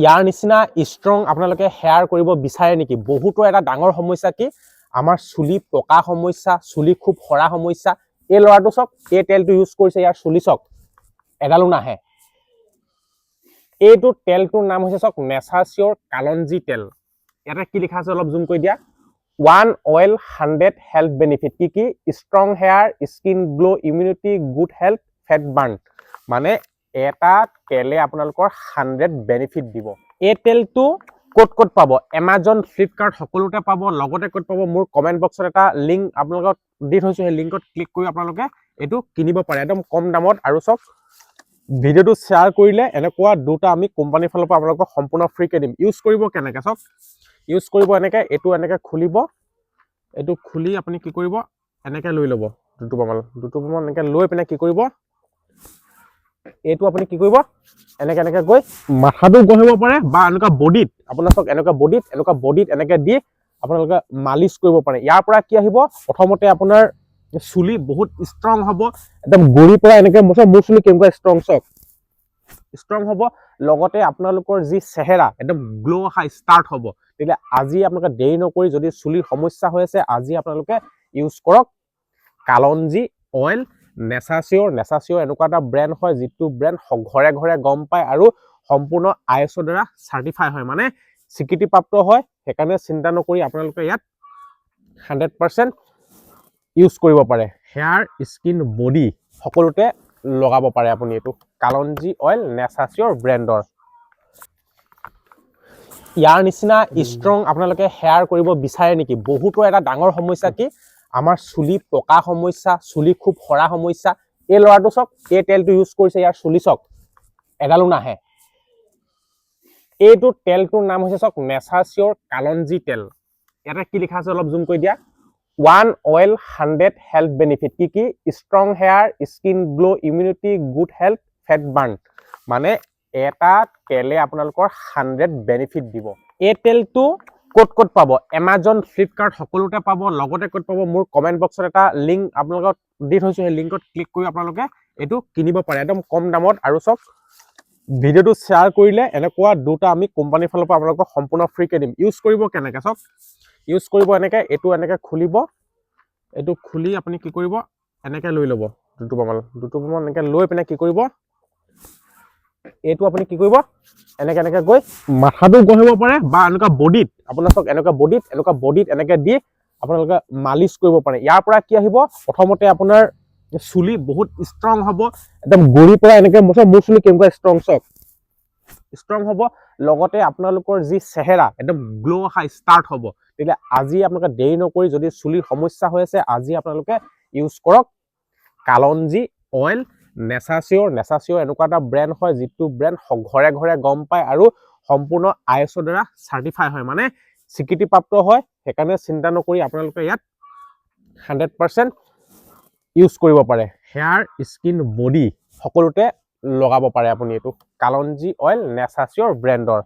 ইয়াৰ নিচিনা ষ্ট্ৰং আপোনালোকে হেয়াৰ কৰিব বিচাৰে নেকি? বহুতো এটা ডাঙৰ সমস্যা কি আমাৰ চুলি পকা সমস্যা, চুলি খুব সৰা সমস্যা। এই ল'ৰাটো চাওক, এই তেলটো ইউজ কৰিছে, ইয়াৰ চুলি চাওক এডালো নাহে। এইটো তেলটোৰ নাম হৈছে চাওক নেচাচিয়ৰ কালঞ্জি তেল। ইয়াতে কি লিখা আছে অলপ জুম কৰি দিয়া। 1 অইল 100 হেল্থ বেনিফিট। কি কি? Strong hair, skin glow, immunity, good health, fat burn. মানে এটা তেলে আপোনালোকৰ 100 বেনিফিট দিব। এই তেলটো ক'ত পাব? এমাজন, ফ্লিপকাৰ্ট সকলোতে পাব। লগতে ক'ত পাব? মোৰ কমেণ্ট বক্সত এটা লিংক আপোনালোকক দি থৈছোঁ। সেই লিংকত ক্লিক কৰি আপোনালোকে এইটো কিনিব পাৰে একদম কম দামত। আৰু চব ভিডিঅ'টো শ্বেয়াৰ কৰিলে এনেকুৱা দুটা আমি কোম্পানীৰ ফালৰ পৰা আপোনালোকক সম্পূৰ্ণ ফ্ৰীকে দিম। ইউজ কৰিব কেনেকৈ চাওক, ইউজ কৰিব এনেকৈ, এইটো এনেকৈ খুলিব, এইটো খুলি আপুনি কি কৰিব, এনেকৈ লৈ ল'ব দুটোপামান এনেকৈ লৈ পিনে কি কৰিব, এইটো আপুনি কি কৰিব, এনেকৈ গৈ মাথাটো গঢ়িব পাৰে বা এনেকুৱা বডিত, আপোনাৰ চাওক এনেকুৱা বডিত এনেকৈ দি আপোনালোকে মালিচ কৰিব পাৰে। ইয়াৰ পৰা কি আহিব? প্ৰথমতে আপোনাৰ চুলি বহুত ষ্ট্ৰং হ'ব, একদম গুৰিৰ পৰা এনেকৈ মোৰ চুলি কেনেকুৱা ষ্ট্ৰং চাওক, ষ্ট্ৰং হ'ব। লগতে আপোনালোকৰ যি চেহেৰা একদম গ্লো অহা ষ্টাৰ্ট হ'ব। তেতিয়া আজি আপোনালোকে দেৰি নকৰি, যদি চুলিৰ সমস্যা হৈ আছে, আজি আপোনালোকে ইউজ কৰক কালঞ্জি অইল নেচাচিয়ৰ এনেকুৱা এটা ব্ৰেণ্ড হয়, যিটো ব্ৰেণ্ড ঘৰে ঘৰে গম পায় আৰু সম্পূৰ্ণ ISO দ্বাৰা চাৰ্টিফাই হয়, মানে স্বীকৃতিপ্ৰাপ্ত হয়। সেইকাৰণে চিন্তা নকৰি আপোনালোকে ইয়াত 100% ইউজ কৰিব পাৰে। হেয়াৰ, স্কিন, বডি সকলোতে লগাব পাৰে আপুনি। এইটো কালঞ্জি অইল নেচাচিয়ৰ ব্ৰেণ্ডৰ। ইয়াৰ নিচিনা ষ্ট্ৰং আপোনালোকে হেয়াৰ কৰিব বিচাৰে নেকি? বহুতো এটা ডাঙৰ সমস্যা কি আমাৰ চুলি পকা সমস্যা, চুলি খুব সৰা সমস্যা। এই ল'ৰাটো চাওক, এই তেলটো ইউজ কৰিছে, ইয়াৰ চুলি চাওক এডালো নাহে। এইটো তেলটোৰ নাম হৈছে চাওক নেচাচিয়ৰ কালঞ্জি তেল। ইয়াতে কি লিখা আছে অলপ জুম কৰি দিয়া। 1 অইল 100 হেল্থ বেনিফিট। কি কি? Strong hair, skin glow, immunity, good health, fat burn. মানে এটা তেলে আপোনালোকৰ 100 বেনিফিট দিব। এই তেলটো ক'ত পাব? এমাজন, ফ্লিপকাৰ্ট সকলোতে পাব। লগতে ক'ত পাব? মোৰ কমেণ্ট বক্সত এটা লিংক আপোনালোকক দি থৈছোঁ। সেই লিংকত ক্লিক কৰি আপোনালোকে এইটো কিনিব পাৰে একদম কম দামত। আৰু চব ভিডিঅ'টো শ্বেয়াৰ কৰিলে এনেকুৱা দুটা আমি কোম্পানীৰ ফালৰ পৰা আপোনালোকক সম্পূৰ্ণ ফ্ৰীকে দিম। ইউজ কৰিব কেনেকৈ চাওক, ইউজ কৰিব এনেকৈ, এইটো এনেকৈ খুলিব, এইটো খুলি আপুনি কি কৰিব, এনেকৈ লৈ ল'ব দুটোপামান এনেকৈ লৈ পিনে কি কৰিব, এইটো আপুনি কি কৰিব, এনেকৈ গৈ মাথাটো গঢ়িব পাৰে বা এনেকুৱা বডিত, আপোনাৰ চাওক এনেকুৱা বডিত এনেকৈ দি আপোনালোকে মালিচ কৰিব পাৰে। ইয়াৰ পৰা কি আহিব? প্ৰথমতে আপোনাৰ চুলি বহুত ষ্ট্ৰং হ'ব, একদম গুৰিৰ পৰা এনেকৈ মোৰ চুলি কেনেকুৱা ষ্ট্ৰং চাওক, ষ্ট্ৰং হ'ব। লগতে আপোনালোকৰ যি চেহেৰা একদম গ্লো অহা ষ্টাৰ্ট হ'ব। তেতিয়া আজি আপোনালোকে দেৰি নকৰি, যদি চুলিৰ সমস্যা হৈ আছে, আজি আপোনালোকে ইউজ কৰক কালঞ্জি অইল নেচাচিয়ৰ এনেকুৱা এটা ব্ৰেণ্ড হয়, যিটো ব্ৰেণ্ড ঘৰে ঘৰে গম পায় আৰু সম্পূৰ্ণ ISO দ্বাৰা চাৰ্টিফাই হয়, মানে স্বীকৃতিপ্ৰাপ্ত হয়। সেইকাৰণে চিন্তা নকৰি আপোনালোকে ইয়াত 100% ইউজ কৰিব পাৰে। হেয়াৰ, স্কিন, বডি সকলোতে লগাব পাৰে আপুনি। এইটো কালঞ্জি অইল নেচাচিয়ৰ ব্ৰেণ্ডৰ।